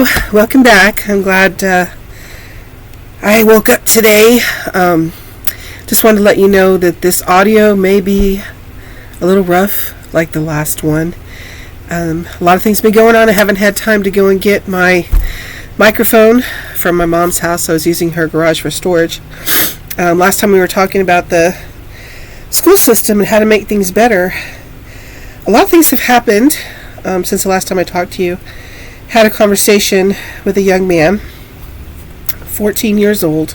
Hello, welcome back. I'm glad I woke up today. Just wanted to let you know that this audio may be a little rough, like the last one. A lot of things have been going on. I haven't had time to go and get my microphone from my mom's house. I was using her garage for storage. Last time we were talking about the school system and how to make things better. A lot of things have happened since the last time I talked to you. Had a conversation with a young man, 14 years old,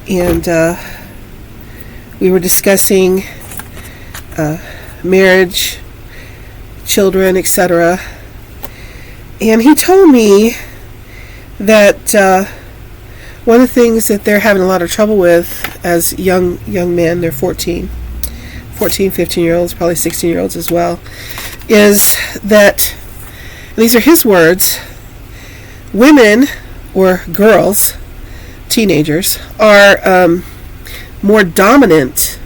and we were discussing marriage, children, etc. And he told me that one of the things that they're having a lot of trouble with as young men, they're 14, 15-year-olds, probably 16-year-olds as well, is that, and these are his words, women or girls, teenagers, are more dominant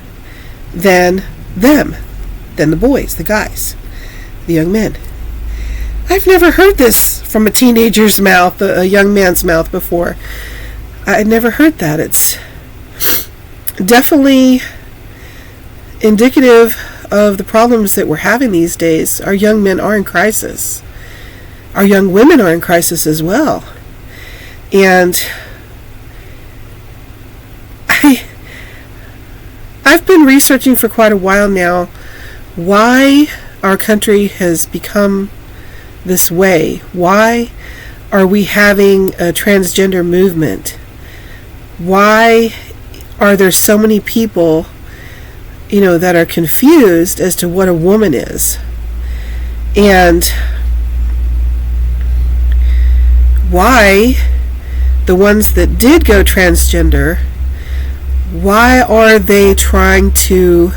than them, than the boys, the guys, the young men. I've never heard this from a teenager's mouth, a young man's mouth before. I'd never heard that. It's definitely indicative of the problems that we're having these days. Our young men are in crisis. Our young women are in crisis as well. And I've been researching for quite a while now why our country has become this way. Why are we having a transgender movement? Why are there so many people, that are confused as to what a woman is? And why the ones that did go transgender, why are they trying to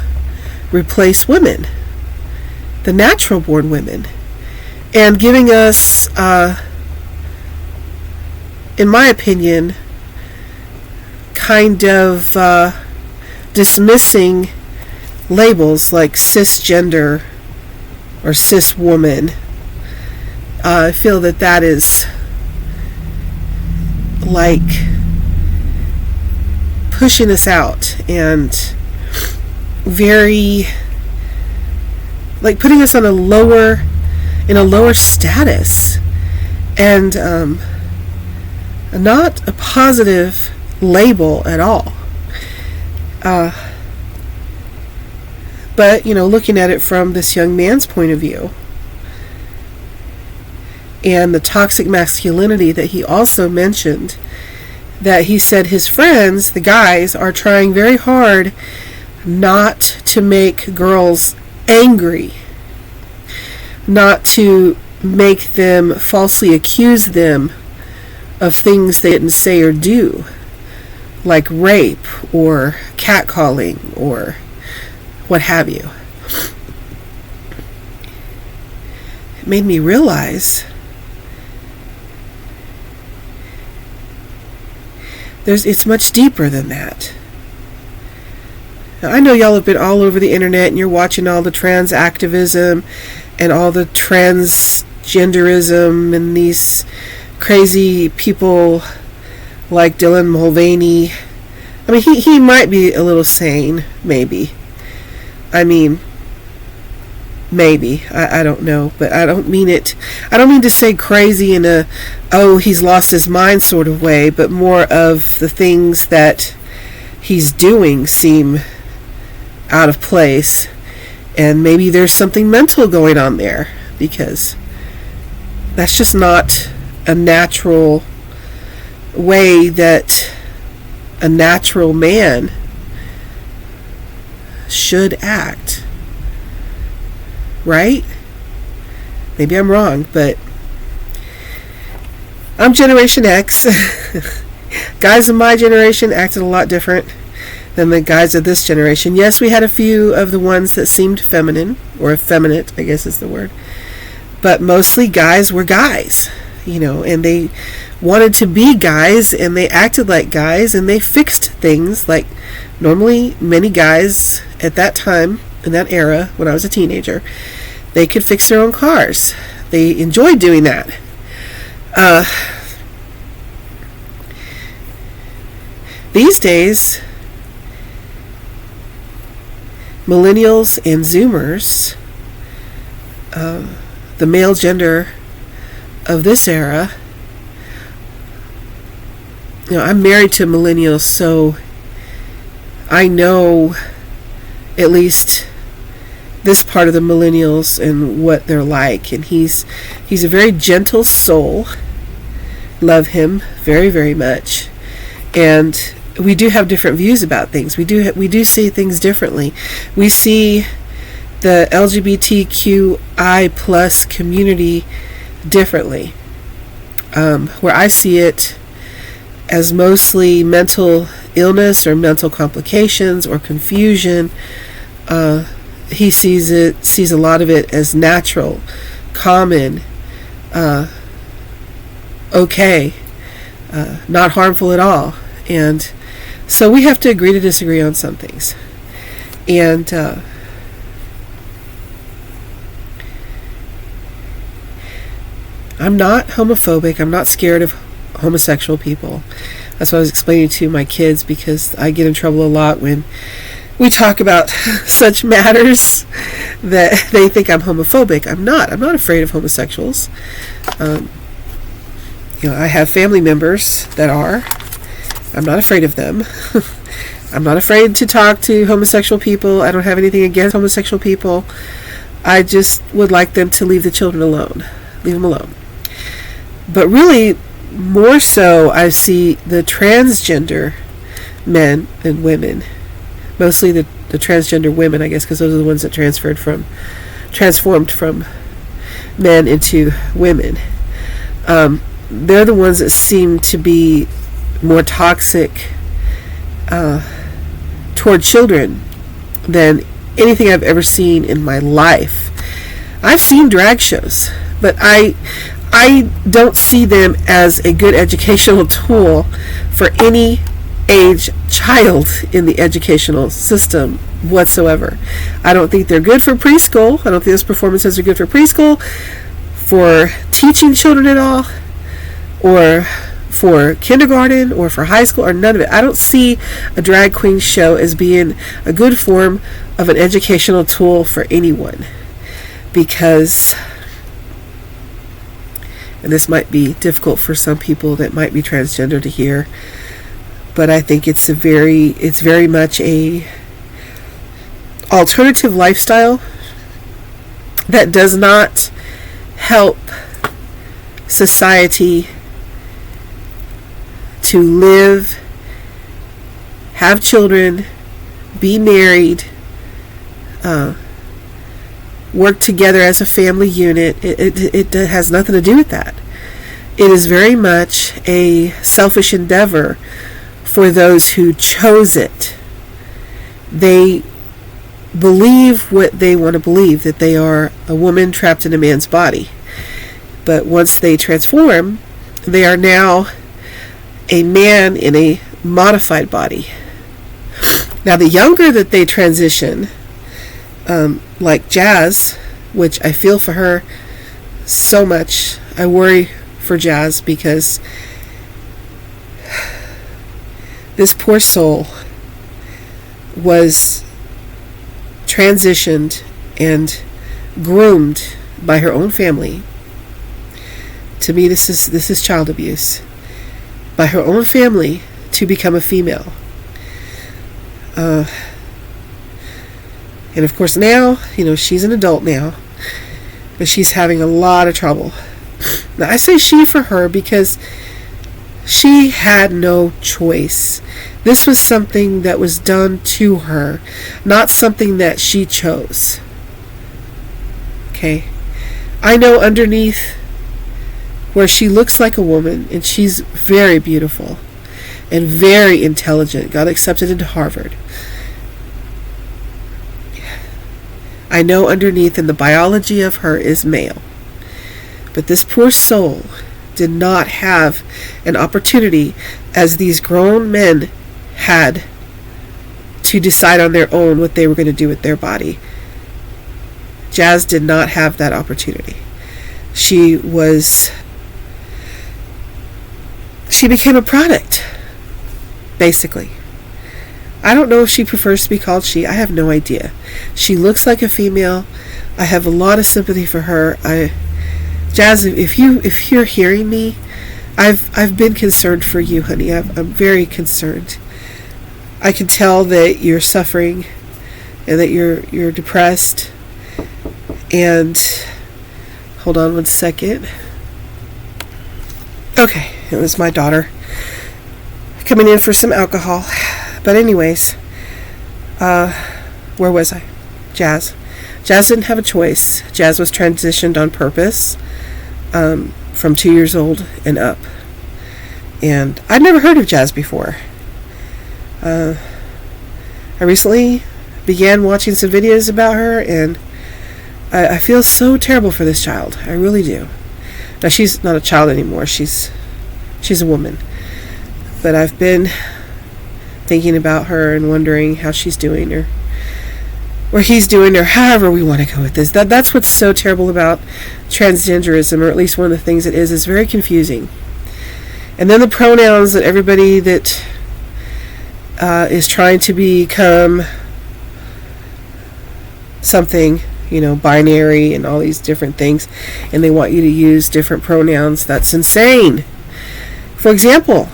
replace women, the natural born women, and giving us, in my opinion, kind of dismissing labels like cisgender or cis woman. I feel that is like pushing us out and very like putting us on a lower status, and not a positive label at all. But looking at it from this young man's point of view, and the toxic masculinity that he also mentioned, that he said his friends, the guys, are trying very hard not to make girls angry, not to make them falsely accuse them of things they didn't say or do, like rape or catcalling or what have you. It made me realize it's much deeper than that. Now, I know y'all have been all over the internet and you're watching all the trans activism and all the transgenderism and these crazy people like Dylan Mulvaney. I mean, he might be a little sane, maybe. Maybe. I don't know, but I don't mean to say crazy in a, he's lost his mind sort of way, but more of the things that he's doing seem out of place, and maybe there's something mental going on there, because that's just not a natural way that a natural man should act. Right? Maybe I'm wrong, but I'm Generation X. Guys of my generation acted a lot different than the guys of this generation. Yes, we had a few of the ones that seemed feminine, or effeminate, I guess is the word. But mostly guys were guys, and they wanted to be guys, and they acted like guys, and they fixed things like normally many guys at that time, in that era, when I was a teenager, they could fix their own cars. They enjoyed doing that. Uh, these days, millennials and Zoomers, the male gender of this era, I'm married to a millennial, so I know at least this part of the millennials and what they're like. And he's a very gentle soul. Love him very, very much. And we do have different views about things. We do see things differently. We see the LGBTQI plus community differently. Where I see it as mostly mental illness or mental complications or confusion, he sees a lot of it as natural, common, okay, not harmful at all. And so we have to agree to disagree on some things. And I'm not homophobic. I'm not scared of homosexual people. That's what I was explaining to my kids, because I get in trouble a lot when we talk about such matters that they think I'm homophobic. I'm not. I'm not afraid of homosexuals. I have family members that are. I'm not afraid of them. I'm not afraid to talk to homosexual people. I don't have anything against homosexual people. I just would like them to leave the children alone. Leave them alone. But really, more so, I see the transgender men and women, mostly the transgender women, I guess, because those are the ones that transformed from men into women. They're the ones that seem to be more toxic toward children than anything I've ever seen in my life. I've seen drag shows, but I don't see them as a good educational tool for any age child in the educational system whatsoever. I don't think they're good for preschool. I don't think those performances are good for preschool, for teaching children at all, or for kindergarten, or for high school, or none of it. I don't see a drag queen show as being a good form of an educational tool for anyone, because, and this might be difficult for some people that might be transgender to hear, but I think it's very much a alternative lifestyle that does not help society to live, have children, be married, work together as a family unit. It has nothing to do with that. It is very much a selfish endeavor for those who chose it. They believe what they want to believe, that they are a woman trapped in a man's body. But once they transform, they are now a man in a modified body. Now, the younger that they transition, like Jazz, which I feel for her so much. I worry for Jazz, because this poor soul was transitioned and groomed by her own family. To me, this is child abuse. By her own family to become a female. And of course now, she's an adult now, but she's having a lot of trouble. Now, I say she for her because she had no choice. This was something that was done to her, not something that she chose. Okay? I know underneath where she looks like a woman, and she's very beautiful and very intelligent, got accepted into Harvard. I know underneath in the biology of her is male. But this poor soul did not have an opportunity, as these grown men had, to decide on their own what they were going to do with their body. Jazz did not have that opportunity. She was she became a product, basically. I don't know if she prefers to be called she. I have no idea. She looks like a female. I have a lot of sympathy for her. Jazz, if you're hearing me, I've been concerned for you, honey. I'm very concerned. I can tell that you're suffering and that you're depressed. And hold on one second. Okay, it was my daughter coming in for some alcohol. But anyways, where was I? Jazz. Jazz didn't have a choice. Jazz was transitioned on purpose, from 2 years old and up. And I'd never heard of Jazz before. I recently began watching some videos about her, and I feel so terrible for this child. I really do. Now, she's not a child anymore. She's a woman. But I've been thinking about her and wondering how she's doing, or he's doing, or however we want to go with this. That's what's so terrible about transgenderism, or at least one of the things it is very confusing. And then the pronouns that everybody that is trying to become something, binary and all these different things, and they want you to use different pronouns. That's insane. For example,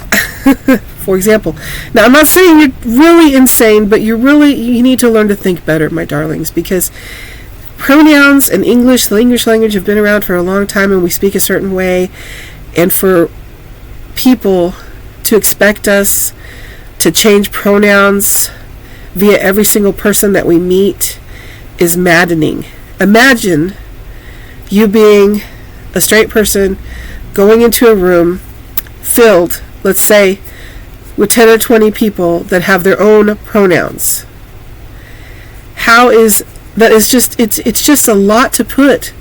now I'm not saying you're really insane, but you need to learn to think better, my darlings, because pronouns and the English language have been around for a long time, and we speak a certain way, and for people to expect us to change pronouns via every single person that we meet is maddening. Imagine you being a straight person going into a room filled, let's say, with 10 or 20 people that have their own pronouns. It's just a lot to put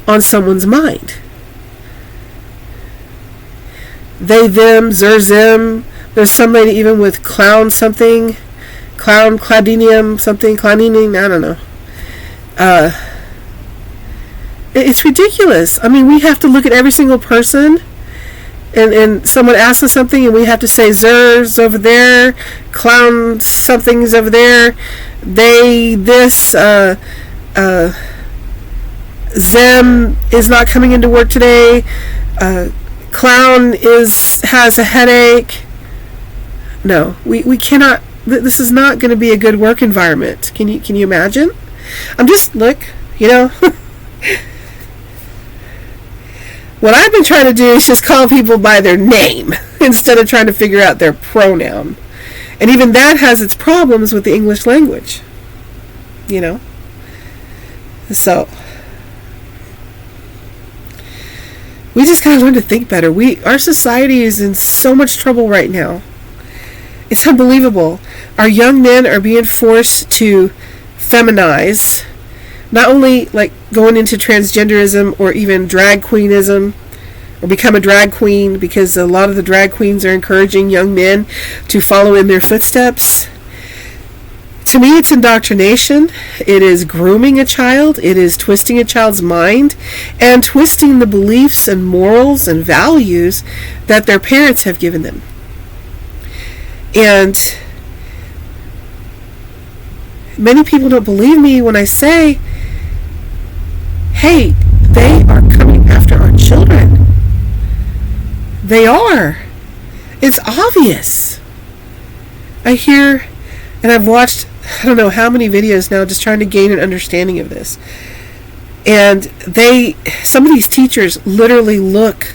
on someone's mind. They, them, zer, zim. There's somebody even with clown something, cloudinium something, clownini, I don't know. It's ridiculous. I mean, we have to look at every single person, and someone asks us something, and we have to say zers over there, clown something's over there, they, this, Zem is not coming into work today, clown has a headache. No, we cannot. This is not going to be a good work environment. Can you imagine? What I've been trying to do is just call people by their name instead of trying to figure out their pronoun. And even that has its problems with the English language. So we just gotta learn to think better. Our society is in so much trouble right now. It's unbelievable. Our young men are being forced to feminize, not only like going into transgenderism or even drag queenism, or become a drag queen, because a lot of the drag queens are encouraging young men to follow in their footsteps. To me, it's indoctrination. It is grooming a child. It is twisting a child's mind and twisting the beliefs and morals and values that their parents have given them. And many people don't believe me when I say, hey, they are coming after our children. They are. It's obvious. I hear, and I've watched, I don't know how many videos now, just trying to gain an understanding of this. And some of these teachers literally look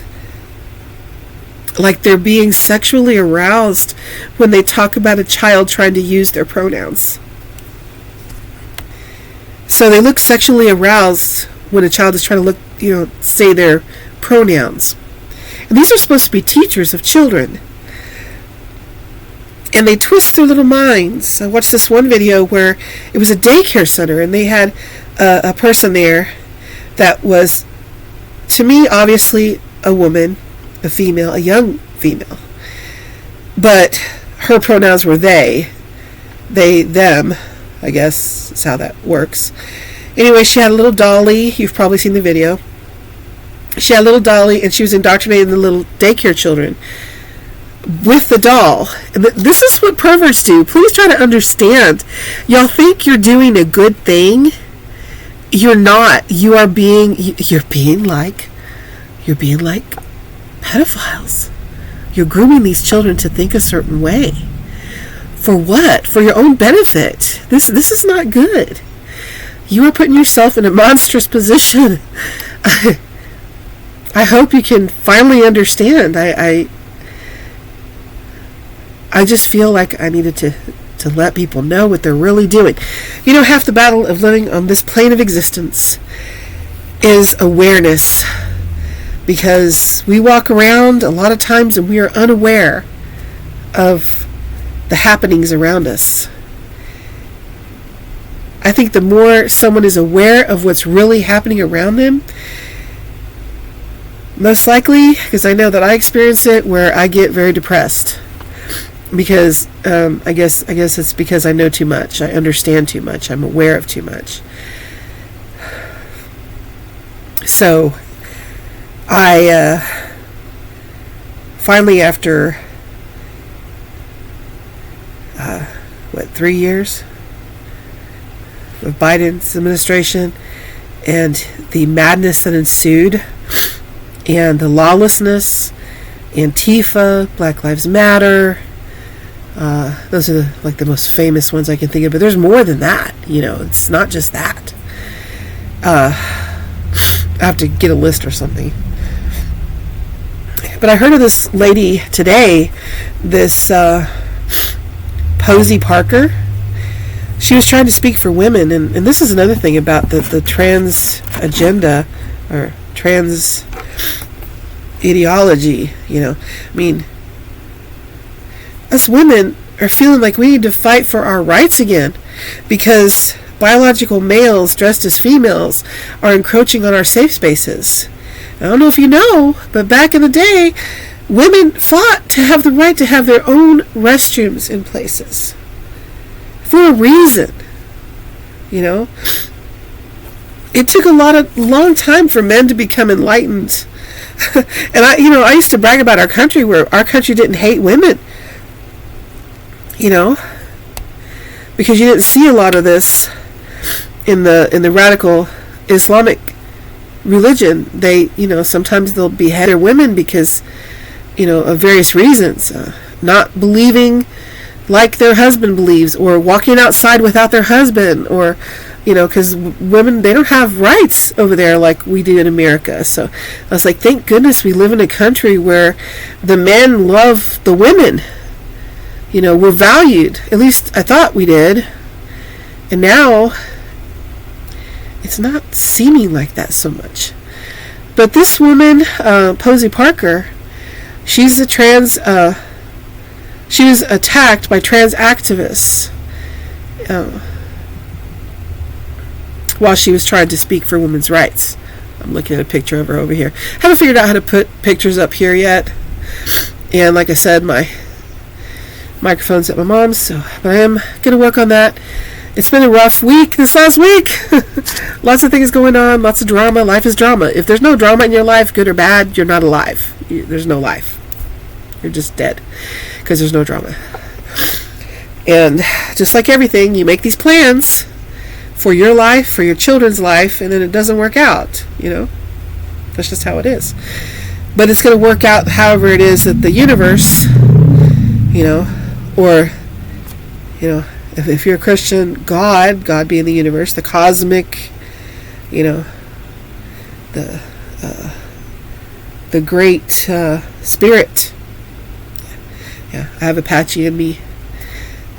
like they're being sexually aroused when they talk about a child trying to use their pronouns. So they look sexually aroused when a child is trying to say their pronouns. And these are supposed to be teachers of children. And they twist their little minds. I watched this one video where it was a daycare center, and they had a person there that was, to me, obviously a woman, a female, a young female. But her pronouns were they, them, I guess is how that works. Anyway, she had a little dolly. You've probably seen the video. She had a little dolly, and she was indoctrinating the little daycare children with the doll. And this is what perverts do. Please try to understand. Y'all think you're doing a good thing. You're not. You're being like pedophiles. You're grooming these children to think a certain way. For what? For your own benefit. This is not good. You are putting yourself in a monstrous position. I hope you can finally understand. I just feel like I needed to let people know what they're really doing. Half the battle of living on this plane of existence is awareness. Because we walk around a lot of times and we are unaware of the happenings around us. I think the more someone is aware of what's really happening around them, most likely, because I know that I experience it, where I get very depressed. Because I guess it's because I know too much. I understand too much. I'm aware of too much. So I finally, after 3 years of Biden's administration and the madness that ensued and the lawlessness, Antifa, Black Lives Matter, those are the most famous ones I can think of, but there's more than that. It's not just that. I have to get a list or something. But I heard of this lady today, this Posey Parker. She was trying to speak for women, and this is another thing about the trans agenda, or trans ideology. Us women are feeling like we need to fight for our rights again, because biological males dressed as females are encroaching on our safe spaces. I don't know if you know, but back in the day, women fought to have the right to have their own restrooms in places. For a reason. It took a long time for men to become enlightened. And I used to brag about our country, where our country didn't hate women. Because you didn't see a lot of this in the radical Islamic religion. They, sometimes they'll behead their women because, of various reasons. Not believing like their husband believes, or walking outside without their husband, or, because women, they don't have rights over there like we do in America. So I was like, thank goodness we live in a country where the men love the women. We're valued. At least I thought we did. And now it's not seeming like that so much. But this woman, Posey Parker, she's a trans, she was attacked by trans activists while she was trying to speak for women's rights. I'm looking at a picture of her over here. Haven't figured out how to put pictures up here yet. And like I said, my microphone's at my mom's, but I am going to work on that. It's been a rough week this last week. Lots of things going on, lots of drama. Life is drama. If there's no drama in your life, good or bad, you're not alive. There's no life. You're just dead because there's no drama. And just like everything, you make these plans for your life, for your children's life, and then it doesn't work out. That's just how it is. But it's going to work out however it is that the universe, or, if you're a Christian, God being the universe, the cosmic, the great spirit. Yeah, I have Apache in me.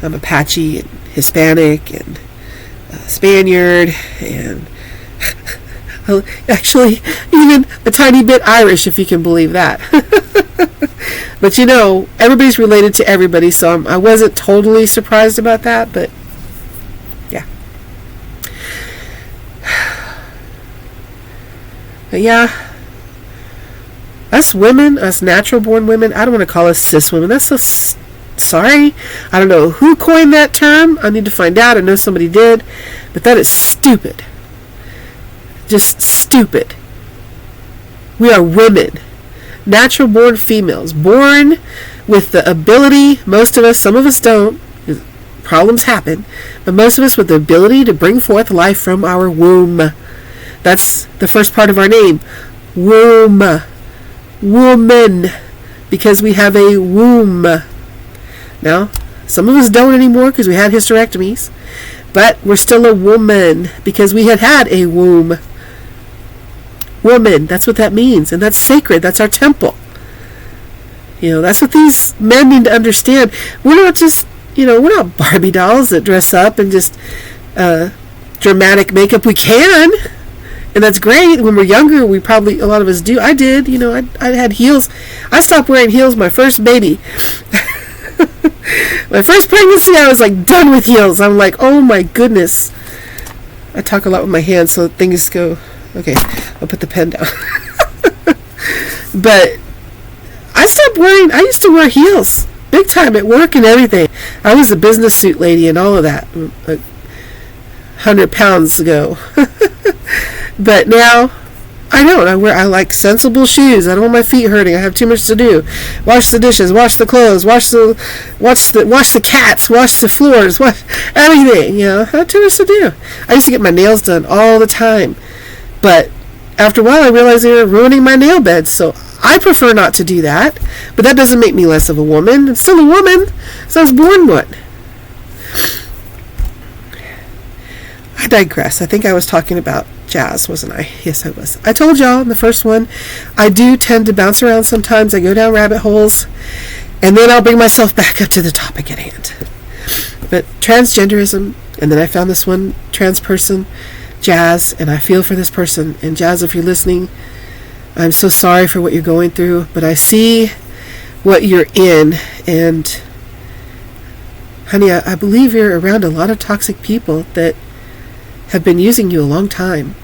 I'm Apache and Hispanic and Spaniard and actually even a tiny bit Irish, if you can believe that. But everybody's related to everybody, so I wasn't totally surprised about that, but yeah. But yeah, us women, us natural born women, I don't want to call us cis women. That's so sorry. I don't know who coined that term. I need to find out. I know somebody did, but that is stupid. Just stupid. We are women. Natural born females, born with the ability, most of us, some of us don't, problems happen, but most of us with the ability to bring forth life from our womb. That's the first part of our name. Womb. Woman. Because we have a womb. Now, some of us don't anymore because we had hysterectomies, but we're still a woman because we had a womb. Woman, that's what that means, and that's sacred. That's our temple. That's what these men need to understand. We're not just, we're not Barbie dolls that dress up and just dramatic makeup. We can, and that's great. When we're younger, we probably, a lot of us do. I did, I had heels. I stopped wearing heels my first baby. My first pregnancy, I was like done with heels. I'm like, oh my goodness. I talk a lot with my hands, so things go. Okay, I'll put the pen down. But I used to wear heels big time at work and everything. I was a business suit lady and all of that 100 pounds ago. But now I don't. I like sensible shoes. I don't want my feet hurting. I have too much to do. Wash the dishes, wash the clothes, wash the cats, wash the floors, wash everything. I have too much to do. I used to get my nails done all the time, but after a while I realized they were ruining my nail beds. So I prefer not to do that. But that doesn't make me less of a woman. I'm still a woman, so I was born one. I digress. I think I was talking about jazz, wasn't I? Yes, I was. I told y'all in the first one, I do tend to bounce around sometimes. I go down rabbit holes, and then I'll bring myself back up to the topic at hand. But transgenderism, and then I found this one trans person, Jazz, and I feel for this person. And Jazz, if you're listening, I'm so sorry for what you're going through, but I see what you're in, and honey, I believe you're around a lot of toxic people that have been using you a long time.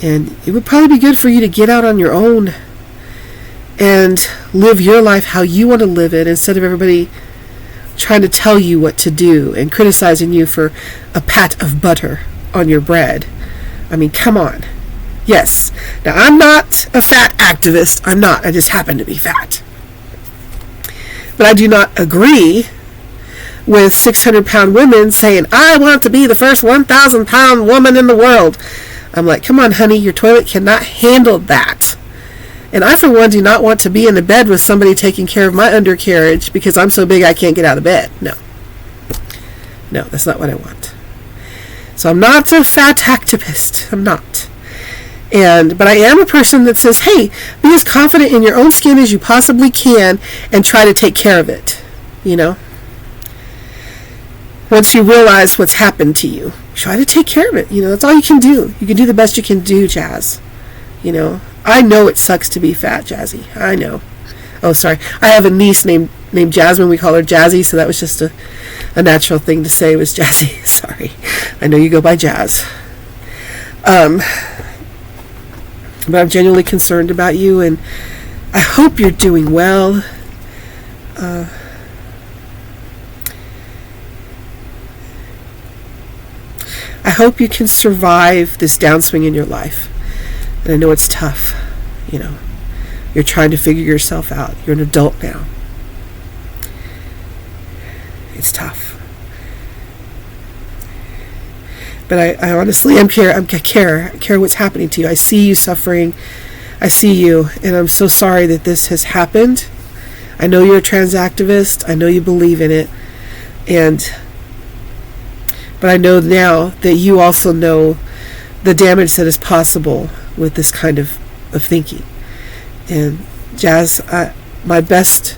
And it would probably be good for you to get out on your own and live your life how you want to live it, instead of everybody trying to tell you what to do and criticizing you for a pat of butter on your bread. I mean, come on. Yes. Now, I'm not a fat activist. I'm not. I just happen to be fat. But I do not agree with 600-pound women saying, I want to be the first 1,000-pound woman in the world. I'm like, come on, honey, your toilet cannot handle that. And I, for one, do not want to be in a bed with somebody taking care of my undercarriage because I'm so big I can't get out of bed. No. No, that's not what I want. So I'm not a fat activist. I'm not. But I am a person that says, hey, be as confident in your own skin as you possibly can and try to take care of it. Once you realize what's happened to you, try to take care of it. That's all you can do. You can do the best you can do, Jazz. I know it sucks to be fat, Jazzy. I know. Oh, sorry. I have a niece named Jasmine. We call her Jazzy, so that was just a natural thing to say was Jazzy. Sorry. I know you go by Jazz. But I'm genuinely concerned about you, and I hope you're doing well. I hope you can survive this downswing in your life. And I know it's tough. You're trying to figure yourself out. You're an adult now. It's tough. But I honestly I care what's happening to you. I see you suffering. I see you, and I'm so sorry that this has happened. I know you're a trans activist. I know you believe in it. But I know now that you also know the damage that is possible with this kind of thinking. And Jazz, my best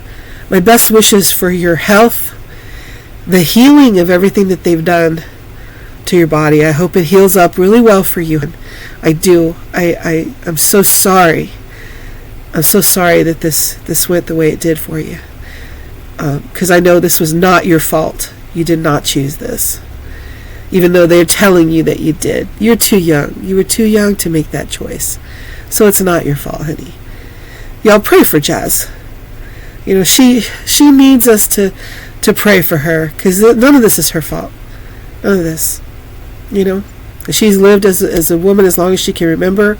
wishes for your health, the healing of everything that they've done to your body. I hope it heals up really well for you. I do. I'm so sorry. I'm so sorry that this went the way it did for you. Because I know this was not your fault. You did not choose this. Even though they're telling you that you did. You're too young. You were too young to make that choice. So it's not your fault, honey. Y'all pray for Jazz. She needs us to pray for her, because none of this is her fault. None of this. She's lived as a woman as long as she can remember,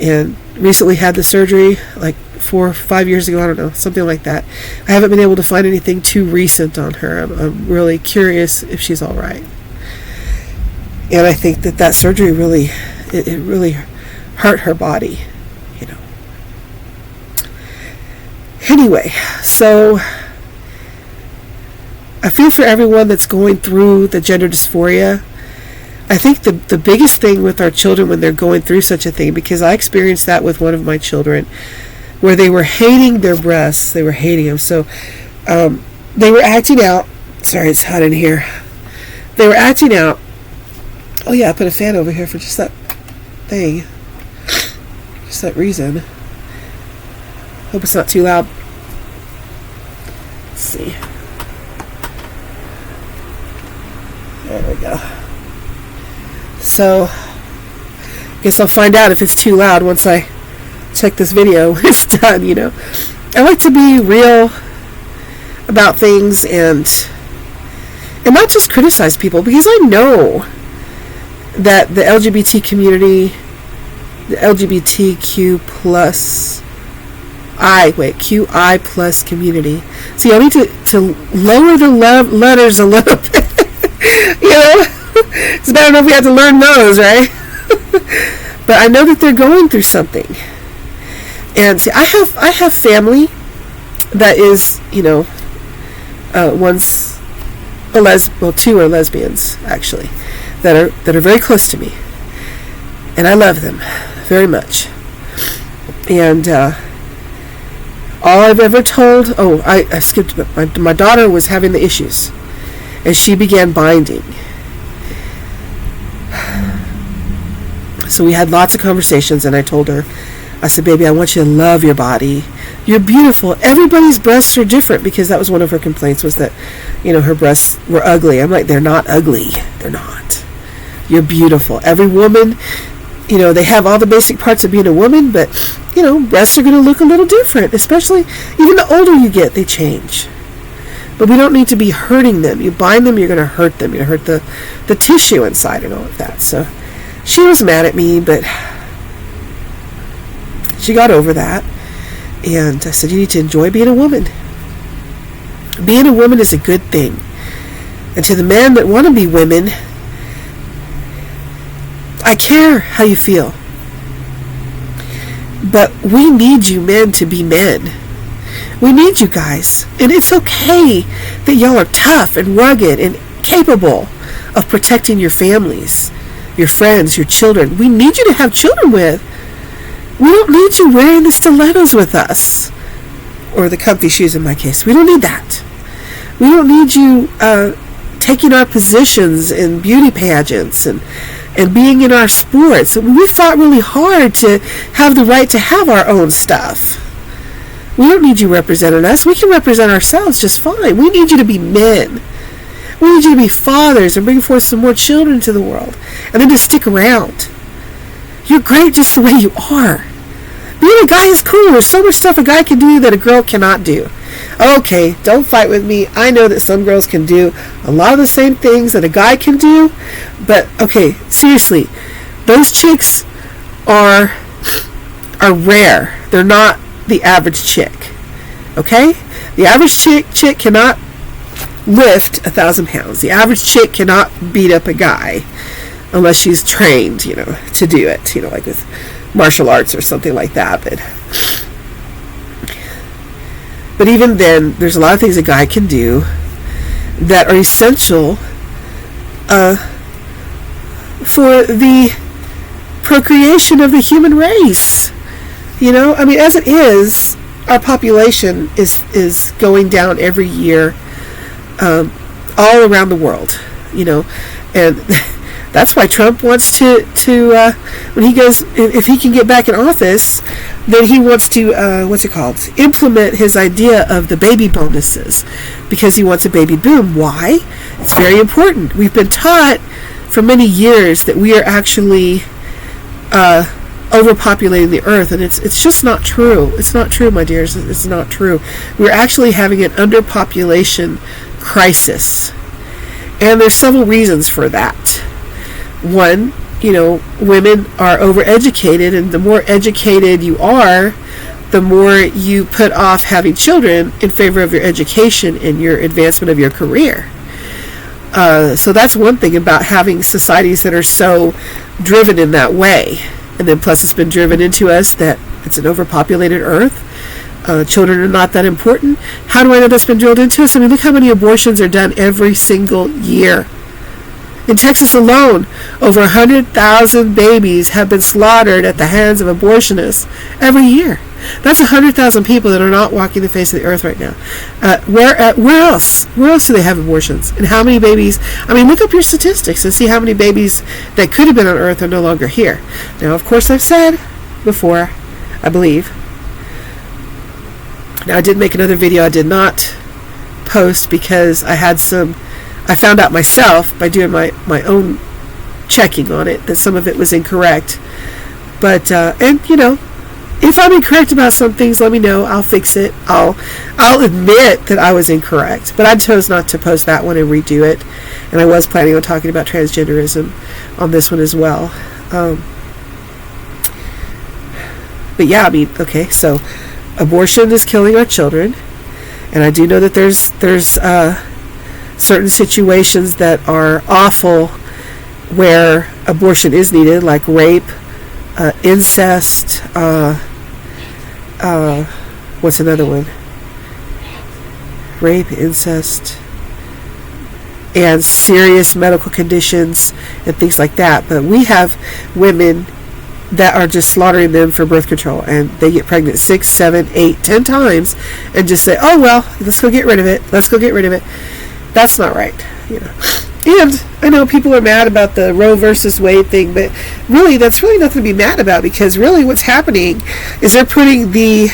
and recently had the surgery, like 4 or 5 years ago, I don't know, something like that. I haven't been able to find anything too recent on her. I'm really curious if she's all right. And I think that surgery really, it really hurt her body, you know. Anyway, so I feel for everyone that's going through the gender dysphoria. I think the biggest thing with our children when they're going through such a thing, because I experienced that with one of my children, where they were hating their breasts. They were hating them. So they were acting out. Sorry, it's hot in here. They were acting out. Oh yeah, I put a fan over here for just that thing. Just that reason. Hope it's not too loud. Let's see. There we go. So, guess I'll find out if it's too loud once I check this video when it's done, you know. I like to be real about things and not just criticize people, because I know that the LGBT community, the LGBTQ plus QI plus community. See, I need to lower the letters a little bit. You know, it's better enough we have to learn those, right? But I know that they're going through something. And see, I have family that is, you know, one's a two are lesbians actually, that are very close to me, and I love them very much. And all I've ever told, I skipped, but my daughter was having the issues, and she began binding. So we had lots of conversations, and I told her, I said, baby, I want you to love your body. You're beautiful. Everybody's breasts are different, because that was one of her complaints, was that, you know, her breasts were ugly. I'm like, they're not ugly. They're not. You're beautiful. Every woman, you know, they have all the basic parts of being a woman, but, you know, breasts are going to look a little different, especially even the older you get, they change. But we don't need to be hurting them. You bind them, you're going to hurt them. You're going to hurt the tissue inside and all of that. So she was mad at me, but she got over that. And I said, you need to enjoy being a woman. Being a woman is a good thing. And to the men that want to be women, I care how you feel. But we need you men to be men. We need you guys. And it's okay that y'all are tough and rugged and capable of protecting your families, your friends, your children. We need you to have children with. We don't need you wearing the stilettos with us. Or the comfy shoes in my case. We don't need that. We don't need you taking our positions in beauty pageants and being in our sports. We fought really hard to have the right to have our own stuff. We don't need you representing us. We can represent ourselves just fine. We need you to be men. We need you to be fathers and bring forth some more children to the world. And then to stick around. You're great just the way you are. Being a guy is cool. There's so much stuff a guy can do that a girl cannot do. Okay, don't fight with me. I know that some girls can do a lot of the same things that a guy can do. But, okay, seriously, those chicks are rare. They're not the average chick. Okay? The average chick cannot lift 1,000 pounds. The average chick cannot beat up a guy unless she's trained, you know, to do it, you know, like with martial arts or something like that. But even then, there's a lot of things a guy can do that are essential for the procreation of the human race. You know, I mean, as it is, our population is going down every year, all around the world, you know, and that's why Trump wants to when he goes, if he can get back in office, then he wants to, implement his idea of the baby bonuses, because he wants a baby boom. Why? It's very important. We've been taught for many years that we are actually overpopulating the earth, and it's just not true. It's not true, my dears. It's not true. We're actually having an underpopulation crisis, and there's several reasons for that. One, women are overeducated, and the more educated you are, the more you put off having children in favor of your education and your advancement of your career. So that's one thing about having societies that are so driven in that way. And then plus it's been driven into us that it's an overpopulated earth. Children are not that important. How do I know that's been drilled into us? I mean, look how many abortions are done every single year. In Texas alone, over 100,000 babies have been slaughtered at the hands of abortionists every year. That's 100,000 people that are not walking the face of the earth right now. Where else? Where else do they have abortions? And how many babies? I mean, look up your statistics and see how many babies that could have been on earth are no longer here. Now, of course, I've said before, I believe. Now, I did make another video I did not post because I found out myself by doing my own checking on it that some of it was incorrect. But, if I'm incorrect about some things, let me know. I'll fix it. I'll admit that I was incorrect. But I chose not to post that one and redo it. And I was planning on talking about transgenderism on this one as well. But yeah, I mean, okay, so abortion is killing our children. And I do know that there's certain situations that are awful where abortion is needed, like rape, incest, what's another one? Rape, incest, and serious medical conditions and things like that. But we have women that are just slaughtering them for birth control, and they get pregnant 6, 7, 8, 10 times and just say, oh well, let's go get rid of it. That's not right, And I know people are mad about the Roe versus Wade thing, but really, that's really nothing to be mad about, because really what's happening is they're putting the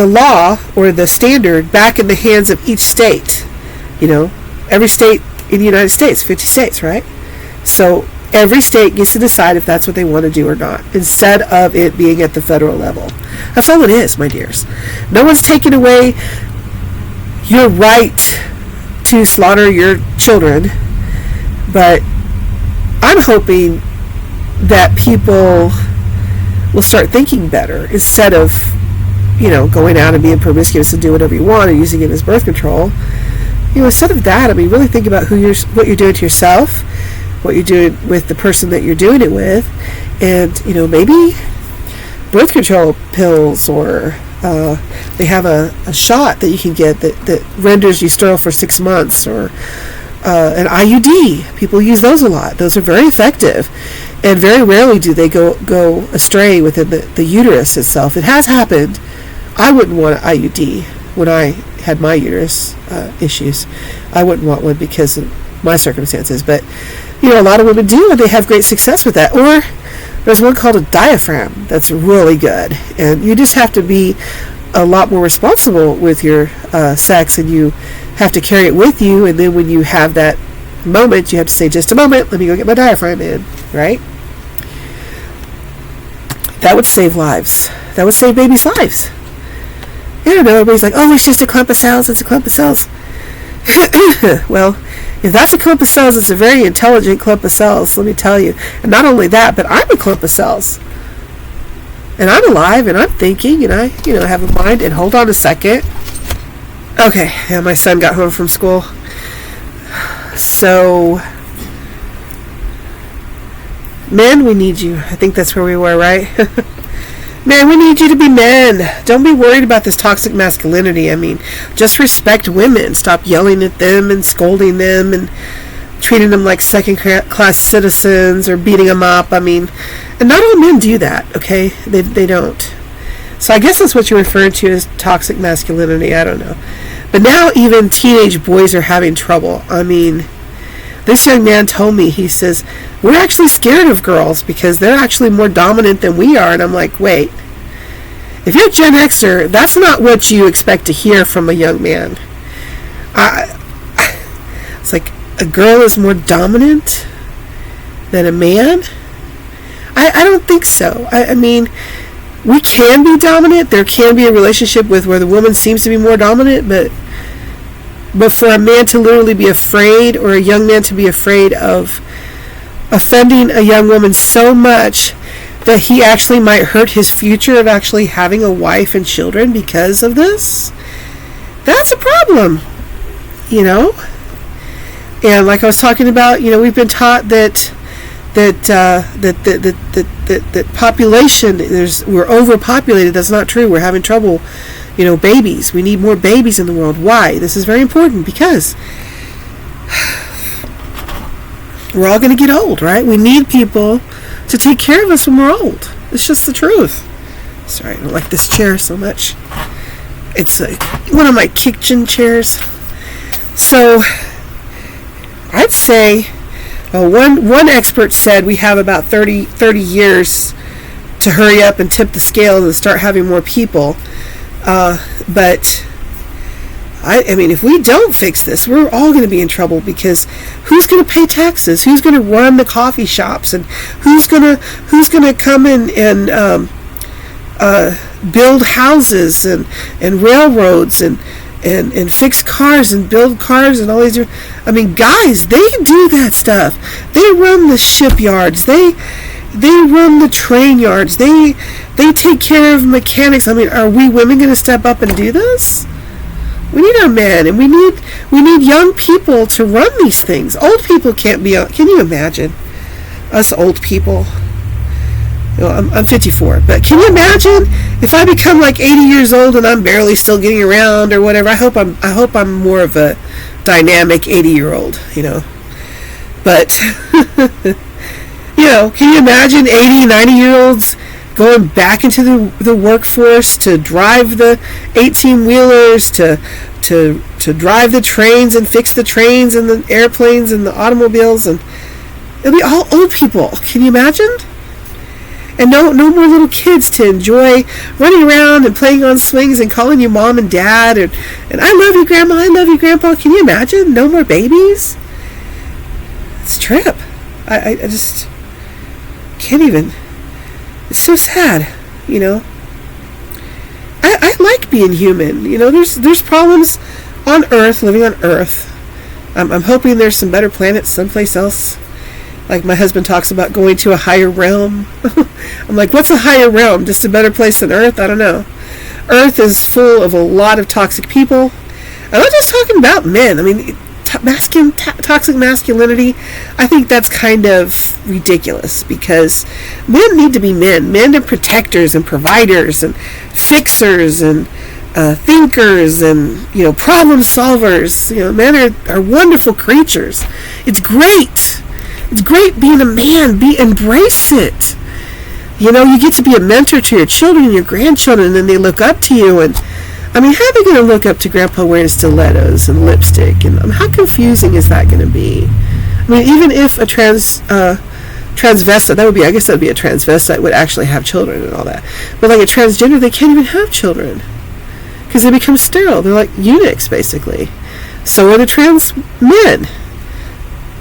law or the standard back in the hands of each state. Every state in the United States, 50 states, right? So every state gets to decide if that's what they want to do or not, instead of it being at the federal level. That's all it is, my dears. No one's taking away your right to slaughter your children, but I'm hoping that people will start thinking better instead of going out and being promiscuous and do whatever you want or using it as birth control. Instead of that, I mean, really think about what you're doing to yourself, what you're doing with the person that you're doing it with, and maybe birth control pills, or they have a shot that you can get that renders you sterile for 6 months, or an IUD. People use those a lot. Those are very effective, and very rarely do they go astray within the uterus itself. It has happened. I wouldn't want an IUD when I had my uterus issues. I wouldn't want one because of my circumstances, but a lot of women do, and they have great success with that. Or there's one called a diaphragm that's really good, and you just have to be a lot more responsible with your sex, and you have to carry it with you, and then when you have that moment, you have to say, just a moment, let me go get my diaphragm in, right? That would save lives. That would save babies' lives. I don't know, everybody's like, oh, it's just a clump of cells, it's a clump of cells. Well, if that's a clump of cells, it's a very intelligent clump of cells, let me tell you. And not only that, but I'm a clump of cells. And I'm alive, and I'm thinking, and I, have a mind. And hold on a second. Okay, yeah, my son got home from school. So, men, we need you. I think that's where we were, right? Man, we need you to be men. Don't be worried about this toxic masculinity. I mean, just respect women. Stop yelling at them and scolding them and treating them like second-class citizens or beating them up. I mean, and not all men do that, okay? They don't. So I guess that's what you're referring to as toxic masculinity. I don't know. But now even teenage boys are having trouble. I mean, this young man told me, he says, we're actually scared of girls because they're actually more dominant than we are. And I'm like, wait, if you're a Gen Xer, that's not what you expect to hear from a young man. It's like, a girl is more dominant than a man? I don't think so. I mean, we can be dominant. There can be a relationship with where the woman seems to be more dominant, but for a man to literally be afraid, or a young man to be afraid of offending a young woman so much that he actually might hurt his future of actually having a wife and children because of this, that's a problem, you know? And like I was talking about, you know, we've been taught that population, we're overpopulated. That's not true. We're having trouble, you know, babies. We need more babies in the world. Why? This is very important because we're all going to get old, right? We need people to take care of us when we're old. It's just the truth. Sorry, I don't like this chair so much. It's one of my kitchen chairs. So I'd say one expert said we have about 30 years to hurry up and tip the scales and start having more people. But I mean, if we don't fix this, we're all going to be in trouble, because who's going to pay taxes? Who's going to run the coffee shops? And who's going to come in and build houses and railroads and fix cars and build cars and all these different, I mean, guys, they do that stuff. They run the shipyards. They run the train yards. They take care of mechanics. I mean, are we women going to step up and do this? We need our men, and we need young people to run these things. Old people can't be. Can you imagine us old people? You know, I'm 54, but can you imagine if I become like 80 years old and I'm barely still getting around or whatever? I hope I'm more of a dynamic 80-year-old, you know. But you know, can you imagine 80, 90-year-olds going back into the workforce to drive the 18-wheelers, to drive the trains and fix the trains and the airplanes and the automobiles, and it'll be all old people. Can you imagine? And no more little kids to enjoy running around and playing on swings and calling you mom and dad and I love you, grandma, I love you, grandpa. Can you imagine? No more babies? It's a trip. I just can't even. It's so sad, you know. I like being human. You know, there's problems on Earth, living on Earth. I'm hoping there's some better planets someplace else. Like my husband talks about going to a higher realm. I'm like, what's a higher realm? Just a better place than Earth? I don't know. Earth is full of a lot of toxic people. I'm not just talking about men. I mean, toxic masculinity, I think that's kind of ridiculous, because men need to be men. Men are protectors and providers and fixers and thinkers and, you know, problem solvers. You know, men are wonderful creatures. It's great. It's great being a man. Embrace it. You know, you get to be a mentor to your children and your grandchildren, and they look up to you. And I mean, how are they going to look up to Grandpa wearing stilettos and lipstick? And how confusing is that going to be? I mean, even if a transvestite, I guess that would be a transvestite, would actually have children and all that. But like a transgender, they can't even have children because they become sterile. They're like eunuchs, basically. So are the trans men.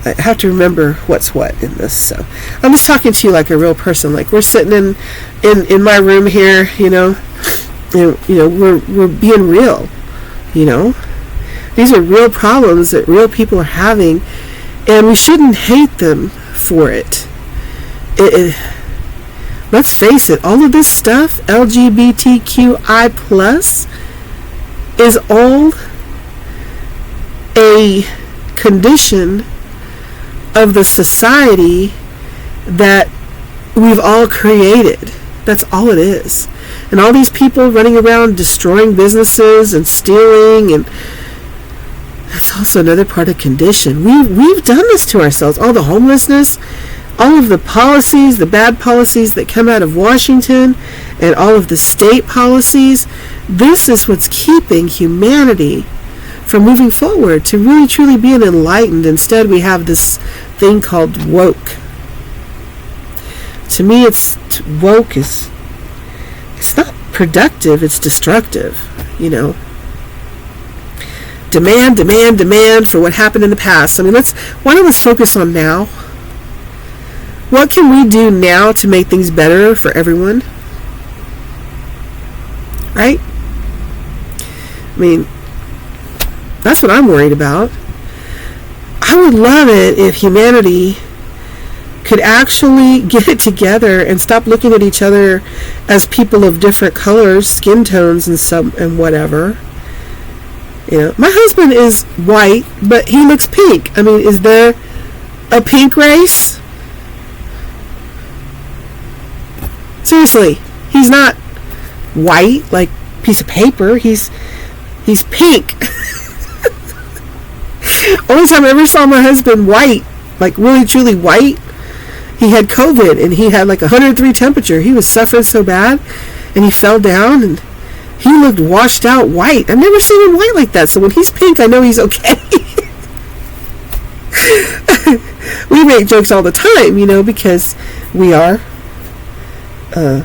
I have to remember what's what in this. So I'm just talking to you like a real person. Like we're sitting in my room here, you know. You know, we're being real. You know, these are real problems that real people are having, and we shouldn't hate them for it. Let's face it, all of this stuff, LGBTQI plus, is all a condition of the society that we've all created. That's all it is. And all these people running around destroying businesses and stealing, and that's also another part of condition. We've done this to ourselves. All the homelessness, all of the policies, the bad policies that come out of Washington, and all of the state policies, this is what's keeping humanity from moving forward to really truly being enlightened. Instead, we have this thing called woke. To me, woke is, it's not productive, it's destructive, you know. Demand for what happened in the past. I mean, why don't we focus on now? What can we do now to make things better for everyone? Right? I mean, that's what I'm worried about. I would love it if humanity could actually get it together and stop looking at each other as people of different colors, skin tones, and whatever. My husband is white, but he looks pink. I mean, is there a pink race? Seriously, he's not white like a piece of paper. He's pink. Only time I ever saw my husband white, like really truly white, he had COVID and he had like 103 temperature. He was suffering so bad and he fell down and he looked washed out white. I've never seen him white like that. So when he's pink, I know he's okay. We make jokes all the time, because we are, I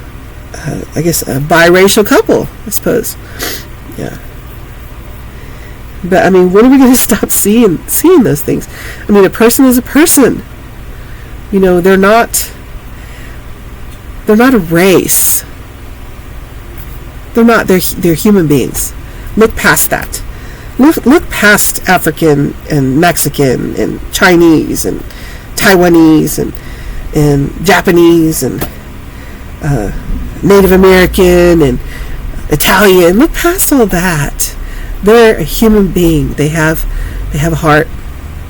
guess, a biracial couple, I suppose. Yeah. But, I mean, when are we going to stop seeing those things? I mean, a person is a person. They're not a race. They're human beings. Look past that. Look past African and Mexican and Chinese and Taiwanese and Japanese and Native American and Italian. Look past all that. They're a human being. They have a heart.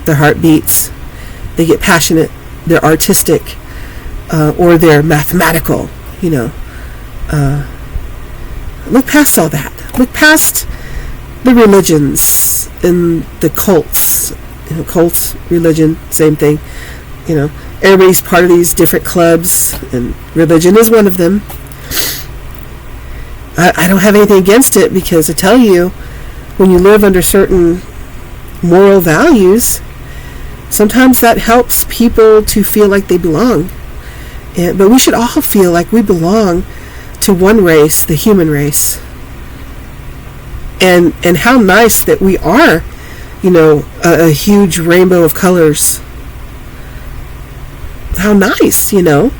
Their heart beats. They get passionate. They're artistic, or they're mathematical. Look past all that. Look past the religions and the cults. Cults, religion, same thing. Everybody's part of these different clubs, and religion is one of them. I don't have anything against it, because I tell you, when you live under certain moral values, sometimes that helps people to feel like they belong. But we should all feel like we belong to one race, the human race. And how nice that we are, a huge rainbow of colors. How nice, and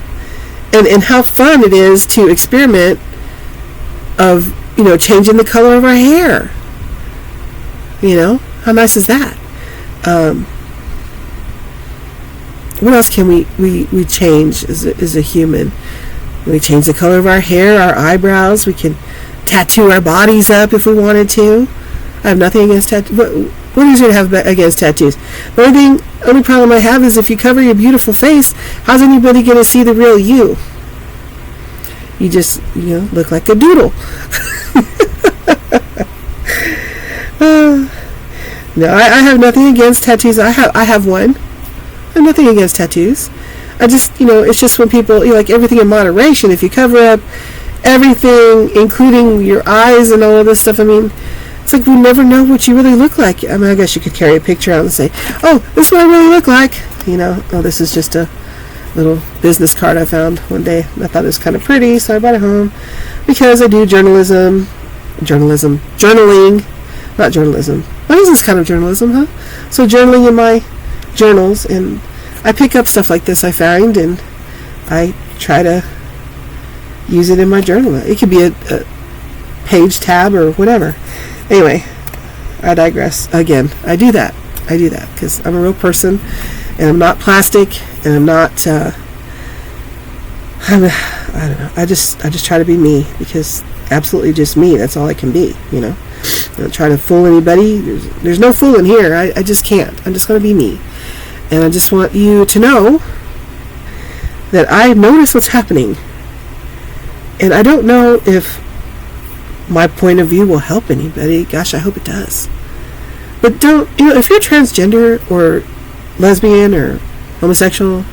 how fun it is to experiment of, changing the color of our hair. How nice is that? What else can we change as a human? We change the color of our hair, our eyebrows. We can tattoo our bodies up if we wanted to. I have nothing against tattoos. What is there to have against tattoos? The only problem I have is if you cover your beautiful face, how's anybody going to see the real you? You just, look like a doodle. No, I have nothing against tattoos. I have one. I have nothing against tattoos. I just, it's just when people, like everything in moderation. If you cover up everything, including your eyes and all of this stuff, I mean, it's like we never know what you really look like. I mean, I guess you could carry a picture out and say, oh, this is what I really look like. Oh, this is just a little business card I found one day. I thought it was kind of pretty, so I brought it home because I do journalism, journaling, not journalism. What is this kind of journalism, huh? So journaling in my journals, and I pick up stuff like this I find, and I try to use it in my journal. It could be a page tab or whatever. Anyway, I digress. Again, I do that because I'm a real person, and I'm not plastic, and I'm not. I don't know. I just try to be me, because absolutely just me. That's all I can be. I don't try to fool anybody. There's no fooling here. I just can't. I'm just going to be me. And I just want you to know that I notice what's happening. And I don't know if my point of view will help anybody. Gosh, I hope it does. But don't, if you're transgender or lesbian or homosexual,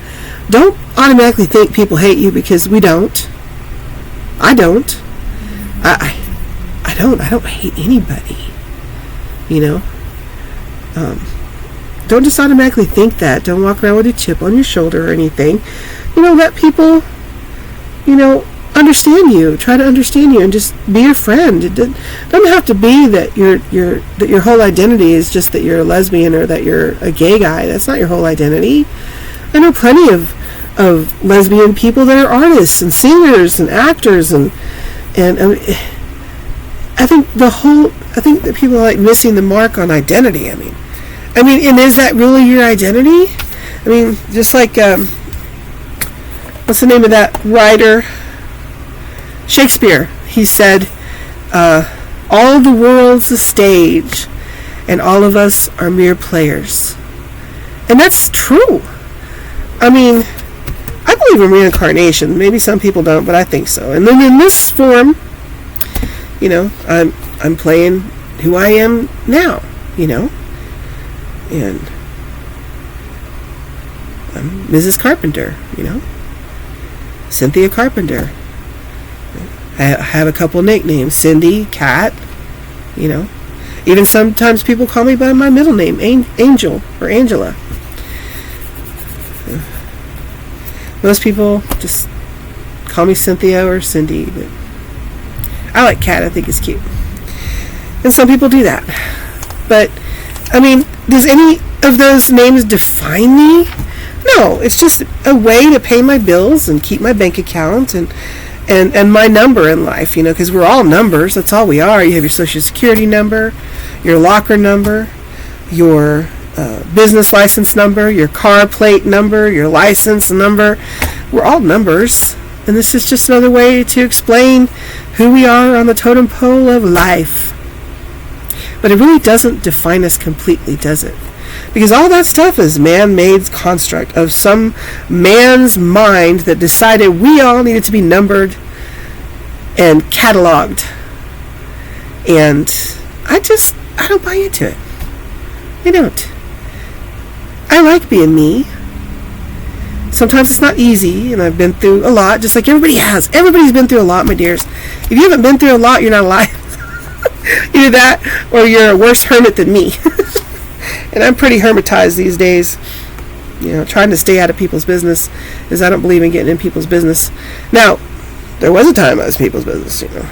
don't automatically think people hate you, because we don't. I don't. I don't hate anybody. Don't just automatically think that. Don't walk around with a chip on your shoulder or anything. Let people, understand you. Try to understand you and just be your friend. It doesn't have to be that your whole identity is just that you're a lesbian or that you're a gay guy. That's not your whole identity. I know plenty of lesbian people that are artists and singers and actors, and I think that people are like missing the mark on identity. I mean, and is that really your identity? I mean, just like what's the name of that writer? Shakespeare. He said, all the world's a stage, and all of us are mere players. And that's true. I mean, I believe in reincarnation. Maybe some people don't, but I think so. And then in this form, you know, I'm playing who I am now, you know. And I'm Mrs. Carpenter, you know. Cynthia Carpenter. I have a couple nicknames. Cindy, Kat, you know. Even sometimes people call me by my middle name, Angel or Angela. Most people just call me Cynthia or Cindy, but I like Kat. I think it's cute. And some people do that. But, I mean, does any of those names define me? No, it's just a way to pay my bills and keep my bank account and my number in life, you know, because we're all numbers. That's all we are. You have your social security number, your locker number, your business license number, your car plate number, your license number. We're all numbers. And this is just another way to explain who we are on the totem pole of life. But it really doesn't define us completely, does it? Because all that stuff is man-made construct of some man's mind that decided we all needed to be numbered and cataloged. And I don't buy into it. I don't. I like being me. Sometimes it's not easy, and I've been through a lot, just like everybody has. Everybody's been through a lot, my dears. If you haven't been through a lot, you're not alive. Either that, or you're a worse hermit than me. And I'm pretty hermitized these days. You know, trying to stay out of people's business, because I don't believe in getting in people's business. Now, there was a time I was people's business, you know.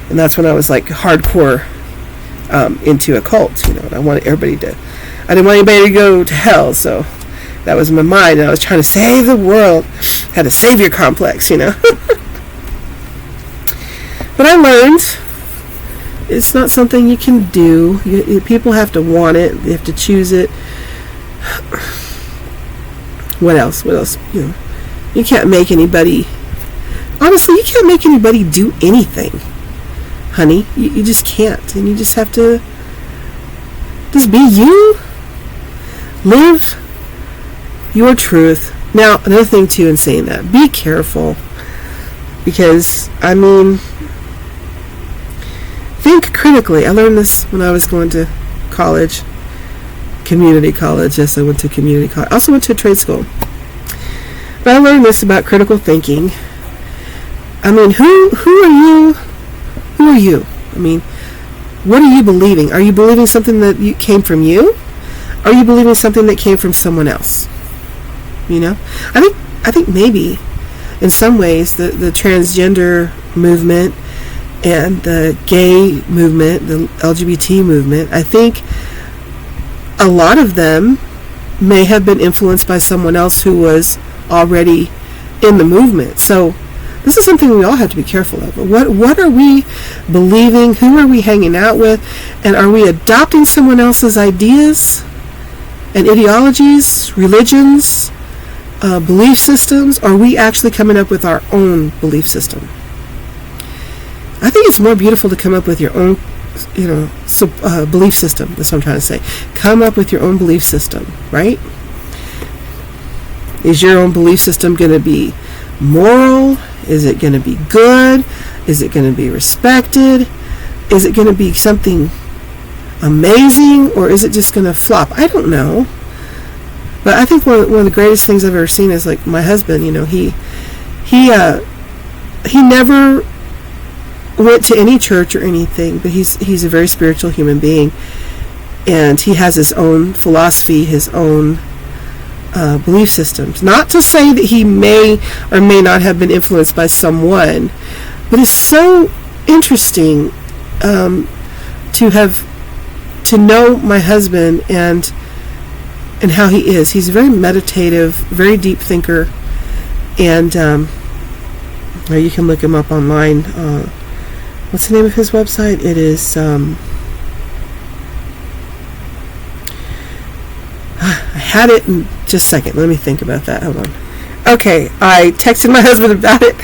And that's when I was like hardcore into a cult, you know. And I didn't want anybody to go to hell, so that was my mind, and I was trying to save the world. Had a savior complex, you know. But I learned it's not something you can do. People have to want it. They have to choose it. What else? You know, you can't make anybody. Honestly, you can't make anybody do anything, honey. You just can't, and you just have to just be you. Live your truth. Now, another thing too in saying that, be careful, because I mean, think critically. I learned this when I was going to college, community college. Yes, I went to community college. I also went to a trade school. But I learned this about critical thinking. I mean, who are you? Who are you? I mean, what are you believing? Are you believing something that came from you? Are you believing something that came from someone else? You know, I think maybe in some ways the transgender movement and the gay movement, the LGBT movement, I think a lot of them may have been influenced by someone else who was already in the movement. So this is something we all have to be careful of. What are we believing? Who are we hanging out with? And are we adopting someone else's ideas and ideologies, religions, belief systems? Or are we actually coming up with our own belief system? I think it's more beautiful to come up with your own, you know, belief system. That's what I'm trying to say. Come up with your own belief system, right? Is your own belief system going to be moral? Is it going to be good? Is it going to be respected? Is it going to be something amazing? Or is it just going to flop? I don't know. But I think one of the greatest things I've ever seen is like my husband, you know, he never went to any church or anything, but he's a very spiritual human being, and he has his own philosophy, his own belief systems. Not to say that he may or may not have been influenced by someone, but it's so interesting to know my husband and how he is. He's a very meditative, very deep thinker, and you can look him up online. What's the name of his website? It is I had it in just a second. Let me think about that. Hold on. Okay, I texted my husband about it.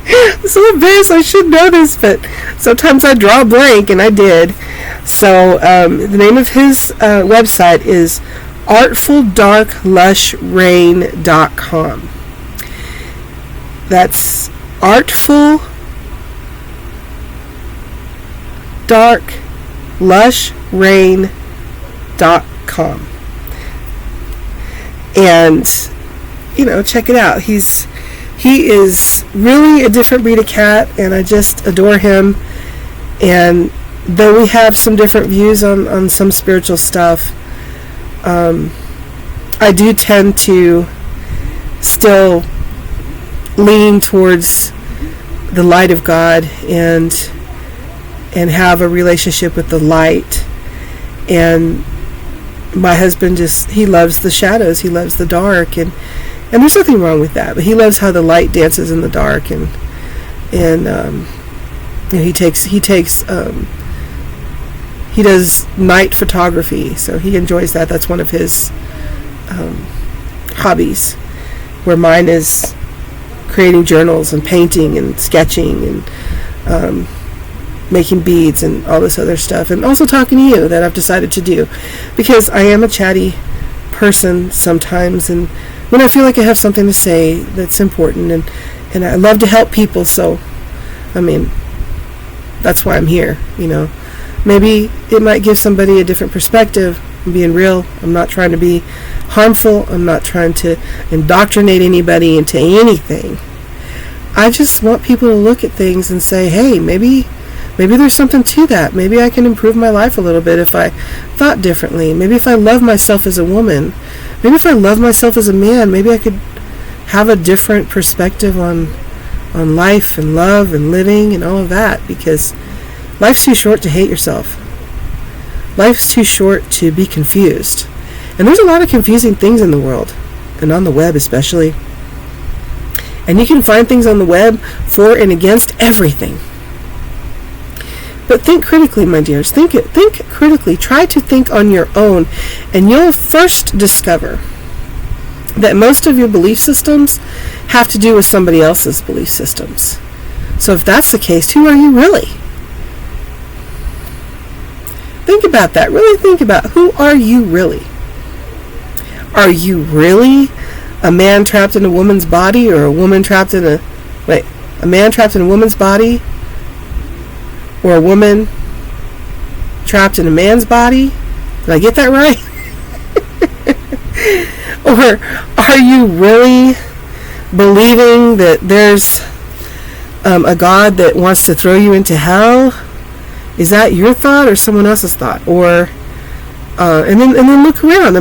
I'm so embarrassed. I should know this, but sometimes I draw a blank, and I did. So the name of his website is artfuldarklushrain.com. That's artfuldarklushrain.com. And check it out. He is really a different breed of cat, and I just adore him. And though we have some different views on some spiritual stuff, I do tend to still lean towards the light of God and have a relationship with the light. And my husband he loves the shadows, he loves the dark, and there's nothing wrong with that, but he loves how the light dances in the dark, and he does night photography, so he enjoys that. That's one of his hobbies, where mine is creating journals and painting and sketching and making beads and all this other stuff, and also talking to you, that I've decided to do because I am a chatty person sometimes, and when I feel like I have something to say that's important, and I love to help people, so that's why I'm here. Maybe it might give somebody a different perspective. I'm being real. I'm not trying to be harmful. I'm not trying to indoctrinate anybody into anything. I just want people to look at things and say, hey, maybe there's something to that. Maybe I can improve my life a little bit if I thought differently. Maybe if I love myself as a woman. Maybe if I love myself as a man, maybe I could have a different perspective on life and love and living and all of that, because life's too short to hate yourself. Life's too short to be confused. And there's a lot of confusing things in the world, and on the web especially. And you can find things on the web for and against everything. But think critically, my dears. Think critically. Try to think on your own, and you'll first discover that most of your belief systems have to do with somebody else's belief systems. So if that's the case, who are you really? Think about that. Really think about, who are you really? Are you really a man trapped in a woman's body, or a woman trapped in a man trapped in a woman's body, or a woman trapped in a man's body? Did I get that right? Or are you really believing that there's a God that wants to throw you into hell? Is that your thought or someone else's thought? Or and then look around.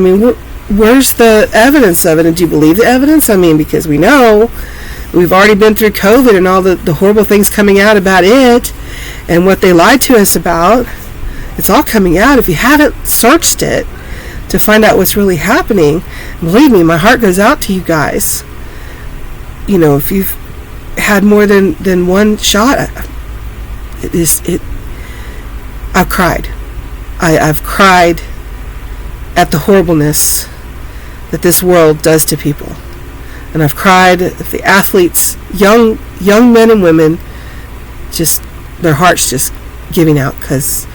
Where's the evidence of it? And do you believe the evidence? Because we know we've already been through COVID and all the horrible things coming out about it, and what they lied to us about. It's all coming out. If you haven't searched it to find out what's really happening, believe me, my heart goes out to you guys. If you've had more than one shot, I've cried. I've cried at the horribleness that this world does to people. And I've cried at the athletes, young men and women, just their hearts just giving out because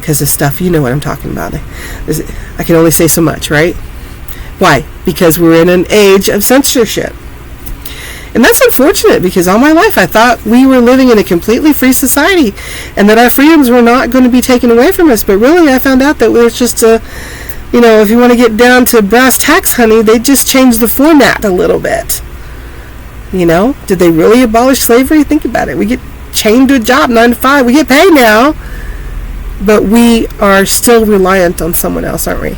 of stuff. You know what I'm talking about. I can only say so much, right? Why? Because we're in an age of censorship. And that's unfortunate, because all my life I thought we were living in a completely free society and that our freedoms were not going to be taken away from us. But really, I found out that it's just if you want to get down to brass tacks, honey, they just changed the format a little bit. Did they really abolish slavery? Think about it. We get chained to a job 9 to 5. We get paid now. But we are still reliant on someone else, aren't we?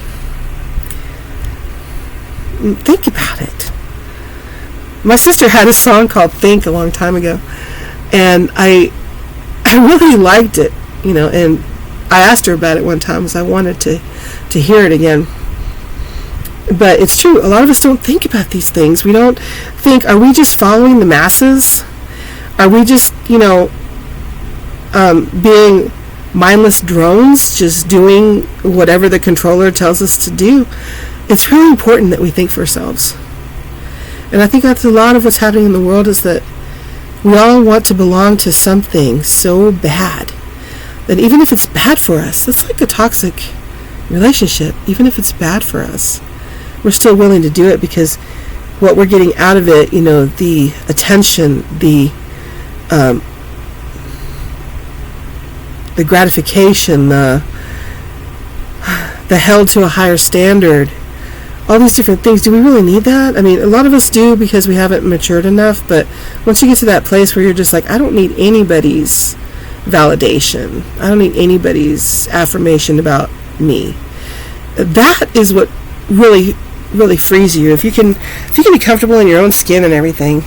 Think about it. My sister had a song called Think a long time ago, and I really liked it, and I asked her about it one time because I wanted to hear it again. But it's true, a lot of us don't think about these things. We don't think, are we just following the masses? Are we just, being mindless drones, just doing whatever the controller tells us to do? It's really important that we think for ourselves. And I think that's a lot of what's happening in the world, is that we all want to belong to something so bad that even if it's bad for us, it's like a toxic relationship. Even if it's bad for us, we're still willing to do it, because what we're getting out of it, the attention, the gratification, the held to a higher standard, all these different things. Do we really need that? I mean, a lot of us do, because we haven't matured enough. But once you get to that place where you're just like, I don't need anybody's validation, I don't need anybody's affirmation about me, that is what really, really frees you. If you can be comfortable in your own skin and everything,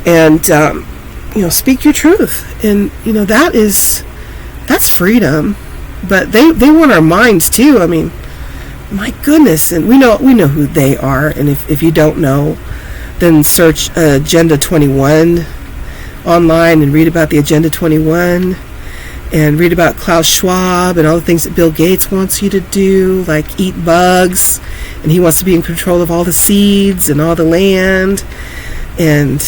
and speak your truth, and that's freedom. But they want our minds too. I mean, my goodness. And we know who they are. And if you don't know, then search Agenda 21 online and read about the Agenda 21, and read about Klaus Schwab and all the things that Bill Gates wants you to do, like eat bugs, and he wants to be in control of all the seeds and all the land and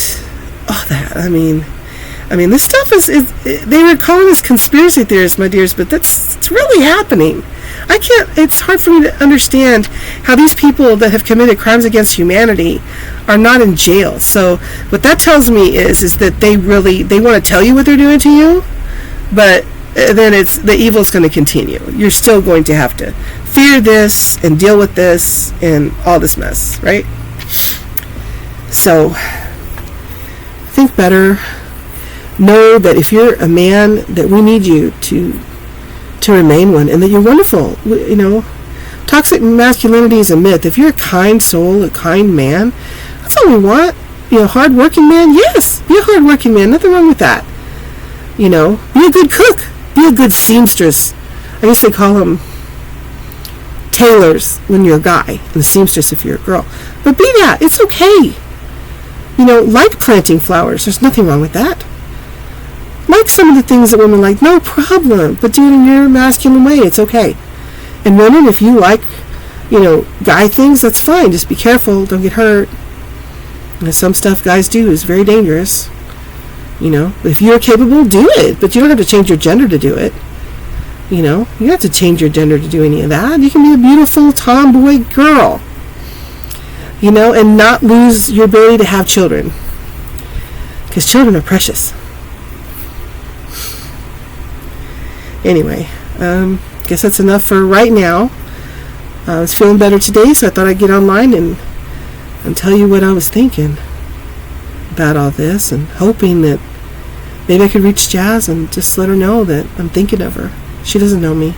all that. I mean, this stuff is they were calling this conspiracy theorists, my dears, but it's really happening. It's hard for me to understand how these people that have committed crimes against humanity are not in jail. So what that tells me is that they want to tell you what they're doing to you, but then the evil's going to continue. You're still going to have to fear this and deal with this and all this mess, right? So think better. Know that if you're a man, that we need you to remain one, and that you're wonderful. Toxic masculinity is a myth. If you're a kind soul, a kind man, that's all we want. Hard-working man, yes, be a hard-working man. Nothing wrong with that. Be a good cook. Be a good seamstress. I guess they call them tailors when you're a guy, and a seamstress if you're a girl. But be that. It's okay. Like planting flowers. There's nothing wrong with that. Like some of the things that women like, no problem, but do it in your masculine way. It's okay. And women, if you like, guy things, that's fine. Just be careful. Don't get hurt. Some stuff guys do is very dangerous. If you're capable, do it. But you don't have to change your gender to do it. You don't have to change your gender to do any of that. You can be a beautiful tomboy girl. And not lose your ability to have children. Because children are precious. Anyway, guess that's enough for right now. I was feeling better today, so I thought I'd get online and tell you what I was thinking about all this, and hoping that maybe I could reach Jazz and just let her know that I'm thinking of her. She doesn't know me.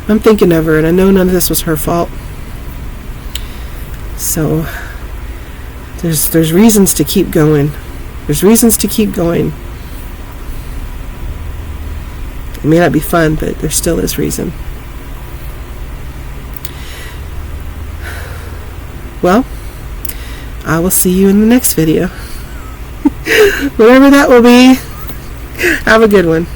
I'm thinking of her, and I know none of this was her fault. So there's reasons to keep going. There's reasons to keep going. It may not be fun, but there still is reason. Well, I will see you in the next video. Whatever that will be. Have a good one.